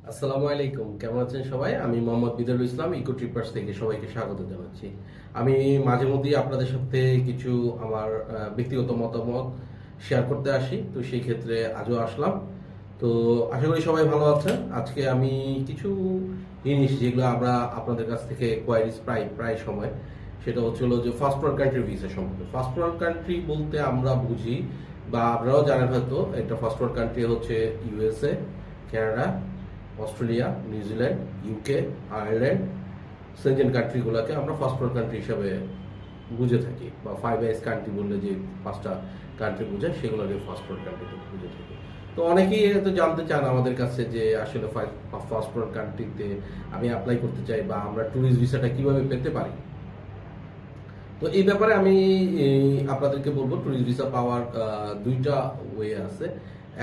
আসসালামু আলাইকুম, কেমন আছেন সবাই? আমি মোহাম্মদ বিদরুল ইসলাম, ইকো ট্রিপার্স থেকে সবাইকে স্বাগত জানাচ্ছি। আমি মাঝে মধ্যেই আপনাদের সাথে কিছু আমার ব্যক্তিগত মতামত শেয়ার করতে আসি, তো সেই ক্ষেত্রে আজও আসলাম। তো আশা করি সবাই ভালো আছেন। আজকে আমি কিছু জিনিস যেগুলো আমরা আপনাদের কাছ থেকে কোয়ারিজ প্রায় প্রায় সময়, সেটা হলো যে ফার্স্ট ওয়ার্ল্ড কান্ট্রি ভিসা সম্পর্কে। ফার্স্ট ওয়ার্ল্ড কান্ট্রি বলতে আমরা বুঝি, বা আপনারাও জানেন হয়তো, এটা ফার্স্ট ওয়ার্ল্ড কান্ট্রি হচ্ছে USA, Canada, Australia, New Zealand, UK, Ireland, Schengen কান্ট্রিগুলোকে আমরা ফার্স্ট ওয়ার্ল্ড কান্ট্রি হিসাবে বুঝে থাকি, বা ফাইভ আইস কান্ট্রি বললে যে পাঁচটা কান্ট্রি বোঝায় সেগুলোকে ফার্স্ট ওয়ার্ল্ড কান্ট্রি বুঝে থাকি। তো অনেকেই তো জানতে চান আমাদের কাছে যে আসলে ফার্স্ট ওয়ার্ল্ড কান্ট্রিতে আমি অ্যাপ্লাই করতে চাই, বা আমরা ট্যুরিস্ট ভিসাটা কিভাবে পেতে পারি। তো এই ব্যাপারে আমি আপনাদেরকে বলবো, ট্যুরিস্ট ভিসা পাওয়ার দুইটা ওয়ে আছে।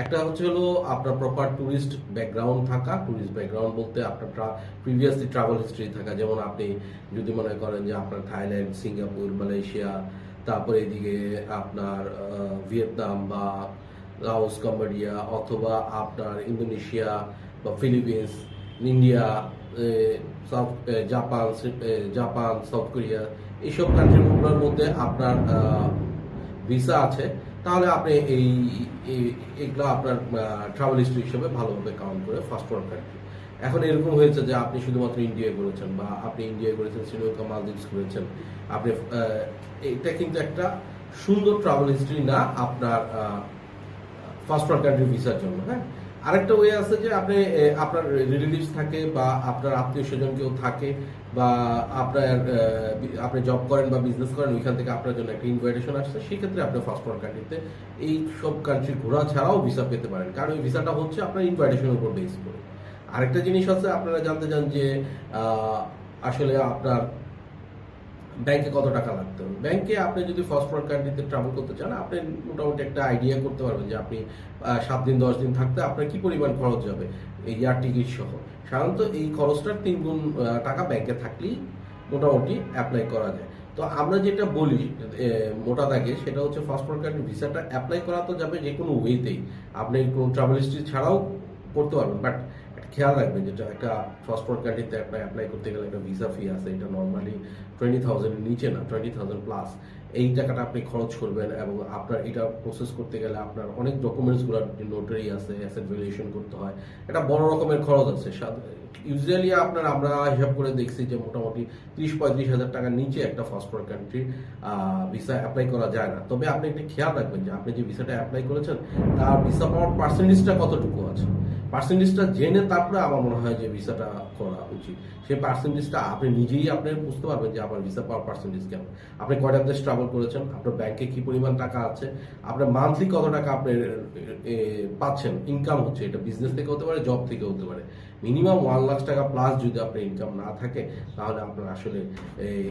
একটা হলো আপনার প্রপার ট্যুরিস্ট ব্যাকগ্রাউন্ড থাকা। ট্যুরিস্ট ব্যাকগ্রাউন্ড বলতে আপনার প্রিভিয়াসলি ট্রাভেল হিস্ট্রি থাকা, যেমন আপনি যদি মনে করেন যে আপনার থাইল্যান্ড, সিঙ্গাপুর, মালয়েশিয়া, তারপরে এদিকে আপনার ভিয়েতনাম বা লাওস, কম্বোডিয়া, অথবা আপনার ইন্দোনেশিয়া বা Philippines, India, south Japan, Japan, south Korea, এইসব কান্ট্রিগুলোর মধ্যে আপনার ভিসা আছে, তাহলে আপনি এগুলো আপনার ট্রাভেল হিস্ট্রি হিসেবে ভালোভাবে কাউন্ট করে ফার্স্ট ওয়ার্ল্ড কান্ট্রি। এখন এরকম হয়েছে যে আপনি শুধুমাত্র ইন্ডিয়া করেছেন, বা আপনি ইন্ডিয়া করেছেন, শ্রীলঙ্কা, মালদ্বীপস করেছেন, আপনি এটা কিন্তু একটা সুন্দর ট্রাভেল হিস্ট্রি না আপনার ফার্স্ট ওয়ার্ল্ড কান্ট্রি ভিসার জন্য। হ্যাঁ, আরেকটা ওয়ে আছে যে আপনি আপনার রিলেটিভস থাকে, বা আপনার আত্মীয় স্বজন কেউ থাকে, বা আপনার আপনি জব করেন বা বিজনেস করেন, ওইখান থেকে আপনার জন্য একটা ইনভাইটেশন আসছে, সেক্ষেত্রে আপনি ফার্স্ট ওয়ার্ল্ড কান্ট্রিতে এই সব কান্ট্রি ঘোরা ছাড়াও ভিসা পেতে পারেন, কারণ ওই ভিসাটা হচ্ছে আপনার ইনভাইটেশনের উপর বেস করে। আরেকটা জিনিস আছে, আপনারা জানতে চান যে আসলে আপনার ব্যাংকে কত টাকা লাগতে হবে। ব্যাংকে আপনি যদি ফার্স্ট ওয়ার্ল্ড কান্ট্রিতে ট্রাভেল করতে চান, আপনি মোটামুটি একটা আইডিয়া করতে পারবেন যে আপনি 7 দিন 10 দিন থাকতে আপনার কি পরিমাণ খরচ যাবে এই এয়ার টিকিট সহ। সাধারণত এই খরচটার 3 গুণ টাকা ব্যাংকে থাকলেই মোটামুটি অ্যাপ্লাই করা যায়। তো আমরা যেটা বলি মোটা দাগে, সেটা হচ্ছে ফার্স্ট ওয়ার্ল্ড কান্ট্রি ভিসাটা অ্যাপ্লাই করা তো যাবে যে কোনো ওয়েতেই, আপনি কোনো ট্রাভেল হিস্ট্রি ছাড়াও করতে পারবেন, বাট খেয়াল রাখবেন যেটা একটা ফার্স্ট ওয়ার্ল্ড কান্ট্রিতে অ্যাপ্লাই করতে গেলে একটা ভিসা ফি আছে। এটা নর্মালি 20,000 নিচে না, 20,000 প্লাস এই টাকাটা আপনি খরচ করবেন, এবং আপনার এটা প্রসেস করতে গেলে আপনার অনেক ডকুমেন্টসগুলো, নোটারি আছে, অ্যাসেট ভ্যালুয়েশন করতে হয়, এটা বড় রকমের খরচ আছে। ইউজুয়ালি আমরা হিসাব করে দেখছি যে মোটামুটি 30-35 হাজার টাকার নিচে একটা first world country visa apply করা যায় না। তবে আপনি একটা খেয়াল রাখবেন যে আপনি যে ভিসাটা অ্যাপ্লাই করেছেন তার ভিসা পাওয়ার পার্সেন্টেজটা কতটুকু আছে। পার্সেন্টেজটা জেনে তারপরে আমার মনে হয় যে ভিসাটা করা উচিত। সেই পার্সেন্টেজটা আপনি নিজেই আপনি বুঝতে পারবেন যে আমার ভিসা পাওয়ার পার্সেন্টেজ কেমন, আপনি কয়টা দেশ ট্রাভেল করেছেন, আপনার ব্যাংকে কি পরিমাণ টাকা আছে, আপনার মান্থলি কত টাকা আপনি পাচ্ছেন, ইনকাম হচ্ছে, এটা বিজনেস থেকে হতে পারে, জব থেকে হতে পারে। মিনিমাম 1 লাখ টাকা প্লাস যদি আপনার ইনকাম না থাকে, তাহলে আপনার আসলে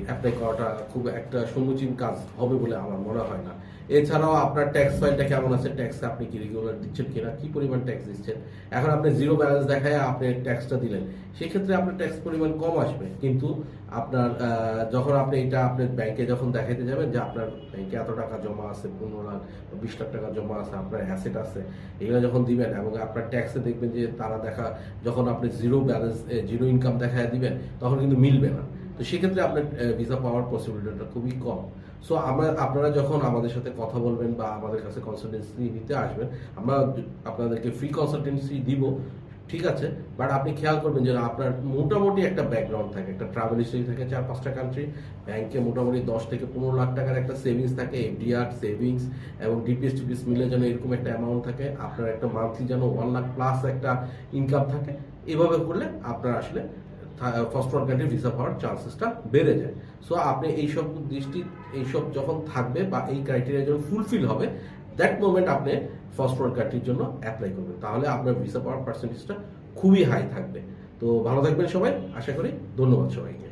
অ্যাপ্লাই করাটা খুব একটা সমুচীন কাজ হবে বলে আমার মনে হয় না। এছাড়াও আপনার ট্যাক্স ফাইলটা কেমন আছে, ট্যাক্স আপনি কি রেগুলার দিচ্ছেন কিনা, কি পরিমাণ ট্যাক্স দিচ্ছেন। এখন আপনি জিরো ব্যালেন্স দেখায় আপনি ট্যাক্সটা দিলেন, সেক্ষেত্রে আপনার ট্যাক্স পরিমাণ কম আসবে, কিন্তু আপনার যখন আপনি এটা আপনার ব্যাংকে যখন দেখাইতে যাবেন যে আপনার ব্যাংকে এত টাকা জমা আছে, 15 লাখ 20 লাখ টাকা জমা আছে, আপনার অ্যাসেট আছে, এগুলো যখন দিবেন এবং আপনার ট্যাক্সে দেখবেন যে তারা যখন আপনি জিরো ব্যালেন্স, জিরো ইনকাম দেখায় দিবেন, তখন কিন্তু মিলবে না। তো সেক্ষেত্রে আপনার ভিসা পাওয়ার পসিবিলিটিটা খুবই কম। সো আপনারা যখন আমাদের সাথে কথা বলবেন বা আমাদের কাছে কনসালটেন্সি নিতে আসবেন, আমরা আপনাদেরকে ফ্রি কনসালটেন্সি দিব, ঠিক আছে, বাট আপনি খেয়াল করবেন যে আপনার মোটামুটি একটা ব্যাকগ্রাউন্ড থাকে, একটা ট্রাভেল হিস্ট্রি থাকে 4-5টা কান্ট্রি, ব্যাংকে মোটামুটি 10 থেকে 15 লাখ টাকার একটা সেভিংস থাকে, এফডিআর সেভিংস এবং ডিপিএস টিপিএস মিলে যেন এরকম একটা অ্যামাউন্ট থাকে, আপনার একটা মান্থলি যেন 1 লাখ প্লাস একটা ইনকাম থাকে। এভাবে করলে আপনার আসলে ফার্স্ট ওয়ার্ল্ড কান্ট্রি ভিসা পাওয়ার চান্সেসটা বেড়ে যায়। সো আপনি এইসব যখন থাকবে বা এই ক্রাইটেরিয়া যখন ফুলফিল হবে, দ্যাট মোমেন্ট আপনি ফার্স্ট ওয়ার্ল্ড কান্ট্রির জন্য অ্যাপ্লাই করবেন, তাহলে আপনার ভিসা পাওয়ার পার্সেন্টেজটা খুবই হাই থাকবে। তো ভালো থাকবেন সবাই, আশা করি। ধন্যবাদ সবাইকে।